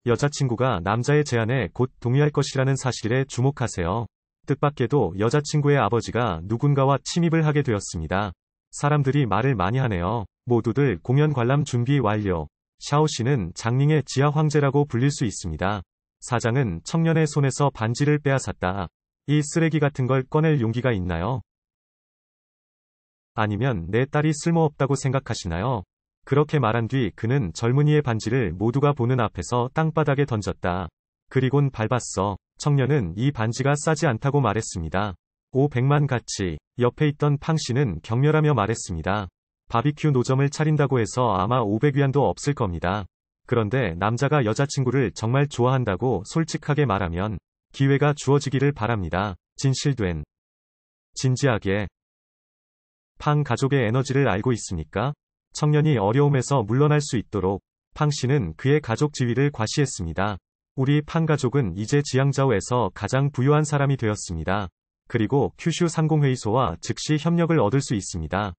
여자친구가 남자의 제안에 곧 동의할 것이라는 사실에 주목하세요. 뜻밖에도 여자친구의 아버지가 누군가와 침입을 하게 되었습니다. 사람들이 말을 많이 하네요. 모두들 공연 관람 준비 완료. 샤오 씨는 장닝의 지하 황제라고 불릴 수 있습니다. 사장은 청년의 손에서 반지를 빼앗았다. 이 쓰레기 같은 걸 꺼낼 용기가 있나요? 아니면 내 딸이 쓸모없다고 생각하시나요? 그렇게 말한 뒤 그는 젊은이의 반지를 모두가 보는 앞에서 땅바닥에 던졌다. 그리곤 밟았어. 청년은 이 반지가 싸지 않다고 말했습니다. 500만 가치. 옆에 있던 팡 씨는 격렬하며 말했습니다. 바비큐 노점을 차린다고 해서 아마 500위안도 없을 겁니다. 그런데 남자가 여자친구를 정말 좋아한다고 솔직하게 말하면 기회가 주어지기를 바랍니다. 진실된. 진지하게. 팡 가족의 에너지를 알고 있습니까? 청년이 어려움에서 물러날 수 있도록 팡 씨는 그의 가족 지위를 과시했습니다. 우리 팡 가족은 이제 지앙자오에서 가장 부유한 사람이 되었습니다. 그리고 큐슈 상공회의소와 즉시 협력을 얻을 수 있습니다.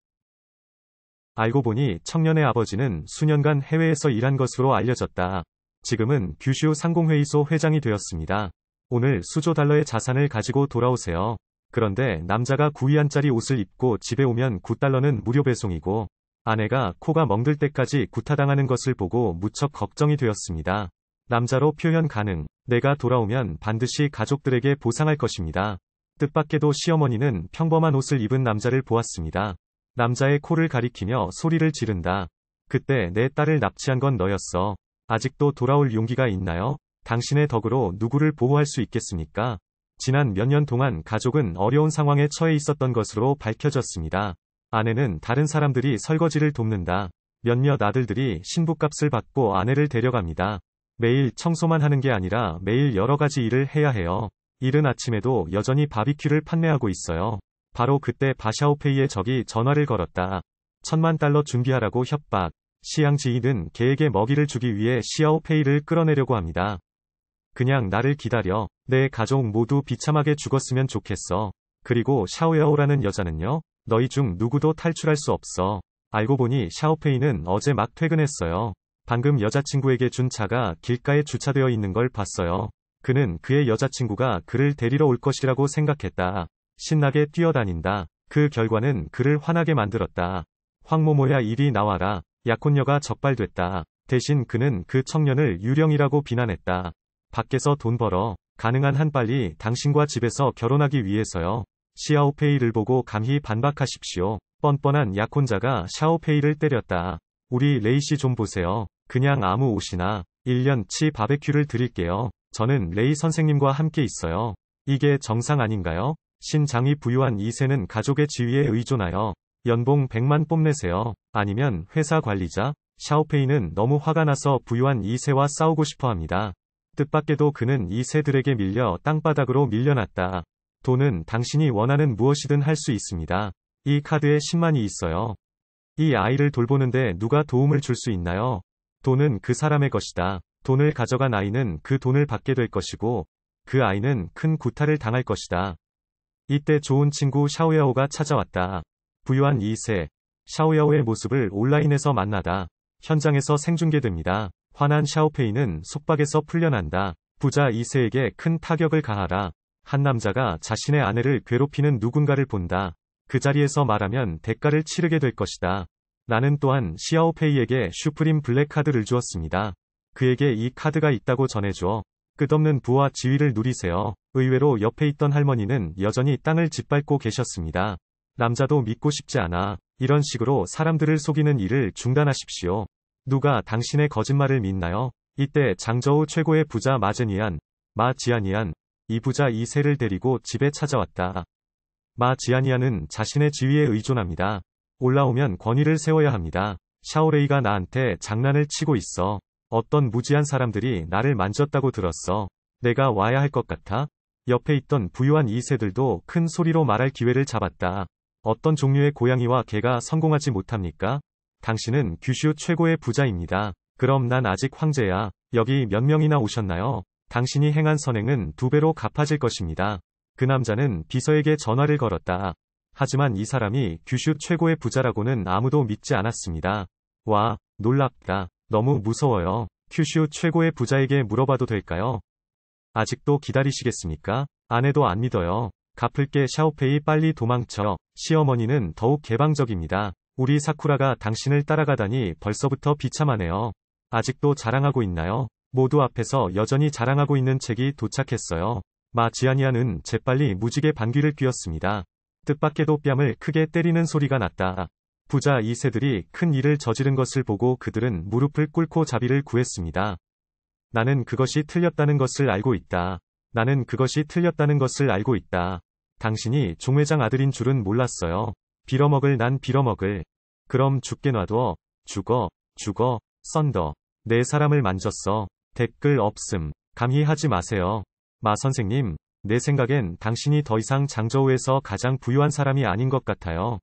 알고 보니 청년의 아버지는 수년간 해외에서 일한 것으로 알려졌다. 지금은 규슈 상공회의소 회장이 되었습니다. 오늘 수조 달러의 자산을 가지고 돌아오세요. 그런데 남자가 9위안짜리 옷을 입고 집에 오면 9달러는 무료 배송이고 아내가 코가 멍들 때까지 구타당하는 것을 보고 무척 걱정이 되었습니다. 남자로 표현 가능. 내가 돌아오면 반드시 가족들에게 보상할 것입니다. 뜻밖에도 시어머니는 평범한 옷을 입은 남자를 보았습니다. 남자의 코를 가리키며 소리를 지른다. 그때 내 딸을 납치한 건 너였어. 아직도 돌아올 용기가 있나요? 당신의 덕으로 누구를 보호할 수 있겠습니까? 지난 몇 년 동안 가족은 어려운 상황에 처해 있었던 것으로 밝혀졌습니다. 아내는 다른 사람들이 설거지를 돕는다. 몇몇 아들들이 신부값을 받고 아내를 데려갑니다. 매일 청소만 하는 게 아니라 매일 여러 가지 일을 해야 해요. 이른 아침에도 여전히 바비큐를 판매하고 있어요. 바로 그때 바샤오페이의 적이 전화를 걸었다. 1000만 달러 준비하라고 협박. 시양 지인은 개에게 먹이를 주기 위해 시아오페이를 끌어내려고 합니다. 그냥 나를 기다려. 내 가족 모두 비참하게 죽었으면 좋겠어. 그리고 샤오야오라는 여자는요? 너희 중 누구도 탈출할 수 없어. 알고 보니 샤오페이는 어제 막 퇴근했어요. 방금 여자친구에게 준 차가 길가에 주차되어 있는 걸 봤어요. 그는 그의 여자친구가 그를 데리러 올 것이라고 생각했다. 신나게 뛰어다닌다. 그 결과는 그를 화나게 만들었다. 황모모야 이리 나와라. 약혼녀가 적발됐다. 대신 그는 그 청년을 유령이라고 비난했다. 밖에서 돈 벌어. 가능한 한 빨리 당신과 집에서 결혼하기 위해서요. 시아오페이를 보고 감히 반박하십시오. 뻔뻔한 약혼자가 샤오페이를 때렸다. 우리 레이씨 좀 보세요. 그냥 아무 옷이나 1년치 바베큐를 드릴게요. 저는 레이 선생님과 함께 있어요. 이게 정상 아닌가요? 신장이 부유한 2세는 가족의 지위에 의존하여 연봉 100만 뽐내세요. 아니면 회사 관리자? 샤오페이는 너무 화가 나서 부유한 2세와 싸우고 싶어 합니다. 뜻밖에도 그는 2세들에게 밀려 땅바닥으로 밀려났다. 돈은 당신이 원하는 무엇이든 할 수 있습니다. 이 카드에 10만이 있어요. 이 아이를 돌보는데 누가 도움을 줄 수 있나요? 돈은 그 사람의 것이다. 돈을 가져간 아이는 그 돈을 받게 될 것이고 그 아이는 큰 구타를 당할 것이다. 이때 좋은 친구 샤오야오가 찾아왔다. 부유한 2세. 샤오야오의 모습을 온라인에서 만나다. 현장에서 생중계됩니다. 화난 샤오페이는 속박에서 풀려난다. 부자 2세에게 큰 타격을 가하라. 한 남자가 자신의 아내를 괴롭히는 누군가를 본다. 그 자리에서 말하면 대가를 치르게 될 것이다. 나는 또한 시아오페이에게 슈프림 블랙 카드를 주었습니다. 그에게 이 카드가 있다고 전해줘. 끝없는 부와 지위를 누리세요. 의외로 옆에 있던 할머니는 여전히 땅을 짓밟고 계셨습니다. 남자도 믿고 싶지 않아. 이런 식으로 사람들을 속이는 일을 중단하십시오. 누가 당신의 거짓말을 믿나요? 이때 장저우 최고의 부자 마지아니안, 이 부자 2세를 데리고 집에 찾아왔다. 마지아니안은 자신의 지위에 의존합니다. 올라오면 권위를 세워야 합니다. 샤오레이가 나한테 장난을 치고 있어. 어떤 무지한 사람들이 나를 만졌다고 들었어. 내가 와야 할 것 같아? 옆에 있던 부유한 2세들도 큰 소리로 말할 기회를 잡았다. 어떤 종류의 고양이와 개가 성공하지 못합니까? 당신은 규슈 최고의 부자입니다. 그럼 난 아직 황제야. 여기 몇 명이나 오셨나요? 당신이 행한 선행은 2배로 갚아질 것입니다. 그 남자는 비서에게 전화를 걸었다. 하지만 이 사람이 규슈 최고의 부자라고는 아무도 믿지 않았습니다. 와, 놀랍다. 너무 무서워요. 큐슈 최고의 부자에게 물어봐도 될까요? 아직도 기다리시겠습니까? 아내도 안 믿어요. 갚을게 샤오페이 빨리 도망쳐. 시어머니는 더욱 개방적입니다. 우리 사쿠라가 당신을 따라가다니 벌써부터 비참하네요. 아직도 자랑하고 있나요? 모두 앞에서 여전히 자랑하고 있는 책이 도착했어요. 마 지아니아는 재빨리 무지개 반귀를 뀌었습니다. 뜻밖에도 뺨을 크게 때리는 소리가 났다. 부자 2세들이 큰 일을 저지른 것을 보고 그들은 무릎을 꿇고 자비를 구했습니다. 나는 그것이 틀렸다는 것을 알고 있다. 나는 그것이 틀렸다는 것을 알고 있다. 당신이 종회장 아들인 줄은 몰랐어요. 빌어먹을 난 빌어먹을. 그럼 죽게 놔둬. 죽어. 썬더. 내 사람을 만졌어. 댓글 없음. 감히 하지 마세요. 마 선생님, 내 생각엔 당신이 더 이상 장저우에서 가장 부유한 사람이 아닌 것 같아요.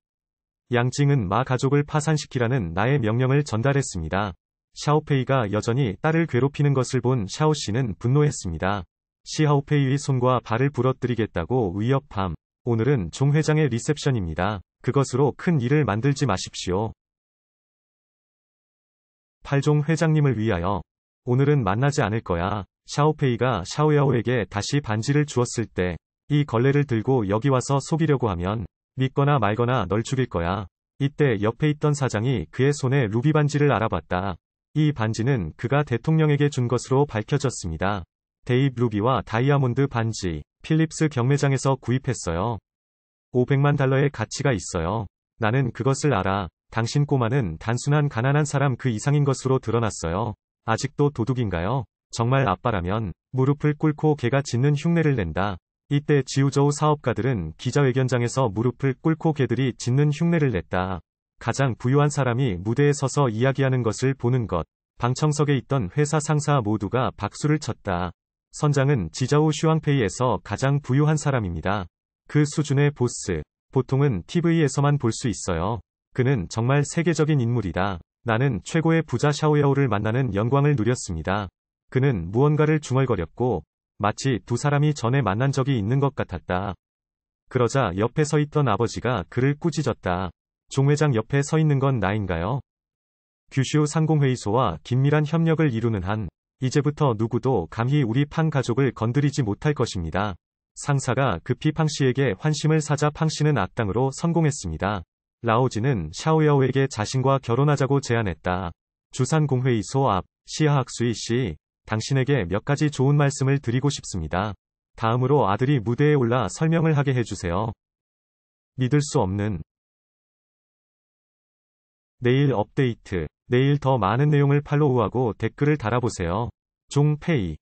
양징은 마 가족을 파산시키라는 나의 명령을 전달했습니다. 샤오페이가 여전히 딸을 괴롭히는 것을 본 샤오씨는 분노했습니다. 시하오페이의 손과 발을 부러뜨리겠다고 위협함. 오늘은 종 회장의 리셉션입니다. 그것으로 큰 일을 만들지 마십시오. 8종 회장님을 위하여. 오늘은 만나지 않을 거야. 샤오페이가 샤오야오에게 다시 반지를 주었을 때, 이 걸레를 들고 여기 와서 속이려고 하면, 믿거나 말거나 널 죽일 거야. 이때 옆에 있던 사장이 그의 손에 루비 반지를 알아봤다. 이 반지는 그가 대통령에게 준 것으로 밝혀졌습니다. 데이브 루비와 다이아몬드 반지, 필립스 경매장에서 구입했어요. 500만 달러의 가치가 있어요. 나는 그것을 알아. 당신 꼬마는 단순한 가난한 사람 그 이상인 것으로 드러났어요. 아직도 도둑인가요? 정말 아빠라면 무릎을 꿇고 개가 짖는 흉내를 낸다. 이때 지우저우 사업가들은 기자회견장에서 무릎을 꿇고 개들이 짖는 흉내를 냈다. 가장 부유한 사람이 무대에 서서 이야기하는 것을 보는 것. 방청석에 있던 회사 상사 모두가 박수를 쳤다. 선장은 지저우 슈왕페이에서 가장 부유한 사람입니다. 그 수준의 보스. 보통은 TV에서만 볼 수 있어요. 그는 정말 세계적인 인물이다. 나는 최고의 부자 샤오야오를 만나는 영광을 누렸습니다. 그는 무언가를 중얼거렸고, 마치 두 사람이 전에 만난 적이 있는 것 같았다. 그러자 옆에 서 있던 아버지가 그를 꾸짖었다. 종회장 옆에 서 있는 건 나인가요? 규슈 상공회의소와 긴밀한 협력을 이루는 한, 이제부터 누구도 감히 우리 팡 가족을 건드리지 못할 것입니다. 상사가 급히 팡 씨에게 환심을 사자 팡 씨는 악당으로 성공했습니다. 라오지는 샤오야오에게 자신과 결혼하자고 제안했다. 주산공회의소 앞, 시하학수이 씨, 당신에게 몇 가지 좋은 말씀을 드리고 싶습니다. 다음으로 아들이 무대에 올라 설명을 하게 해주세요. 믿을 수 없는 내일 업데이트. 내일 더 많은 내용을 팔로우하고 댓글을 달아보세요. 종페이.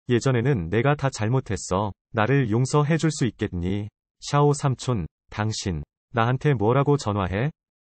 예전에는 내가 다 잘못했어. 나를 용서해줄 수 있겠니? 샤오 삼촌, 당신, 나한테 뭐라고 전화해?